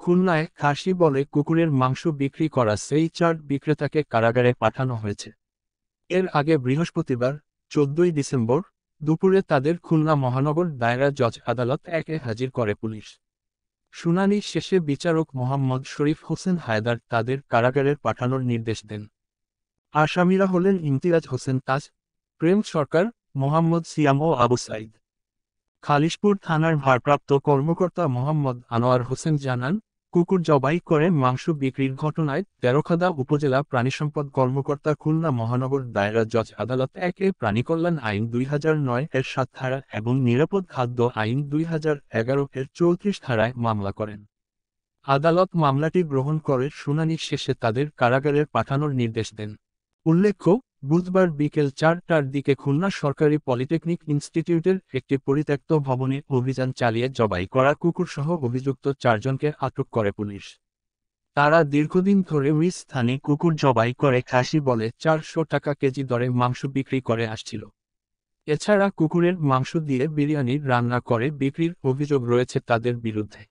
খুলনায় খাসি বলে কুকুরের মাংস বিক্রি করা সেই ৪ বিক্রেতাকে কারাগারে পাঠানো হয়েছে। এর আগে বৃহস্পতিবার ১৪ ডিসেম্বর দুপুরে তাদের খুলনা মহানগর দায়রা জজ আদালত একে হাজির করে পুলিশ। শুনানি শেষে বিচারক মোহাম্মদ শরীফ হোসেন হায়দার তাদের কারাগারে পাঠানোর নির্দেশ দেন। আসামিরা হলেন ইমতিয়াজ হোসেন তাজ, প্রেম সরকার, মোহাম্মদ সিয়াম ও আবু সাইদ। খালিশপুর থানার ভারপ্রাপ্ত কর্মকর্তা মোহাম্মদ আনোয়ার হোসেন জানান, কুকুর জবাই করে মাংস বিক্রির ঘটনায় তেরখাদা উপজেলা প্রাণিসম্পদ কর্মকর্তা খুলনা মহানগর দায়রা জজ আদালত একে প্রাণীকল্যাণ আইন ২০০৯ এর ৭ ধারা এবং নিরাপদ খাদ্য আইন ২০১১ এর ৩৪ ধারায় মামলা করেন। আদালত মামলাটি গ্রহণ করে শুনানি শেষে তাদের কারাগারে পাঠানোর নির্দেশ দেন। উল্লেখ্য, বুধবার বিকেল ৪টার দিকে খুলনা সরকারি পলিটেকনিক ইনস্টিটিউটের একটি পরিত্যক্ত ভবনে অভিযান চালিয়ে জবাই করা কুকুরসহ অভিযুক্ত ৪ জনকে আটক করে পুলিশ। তারা দীর্ঘদিন ধরে ওই স্থানে কুকুর জবাই করে খাসি বলে ৪০০ টাকা কেজি দরে মাংস বিক্রি করে আসছিল। এছাড়া কুকুরের মাংস দিয়ে বিরিয়ানি রান্না করে বিক্রির অভিযোগ রয়েছে তাদের বিরুদ্ধে।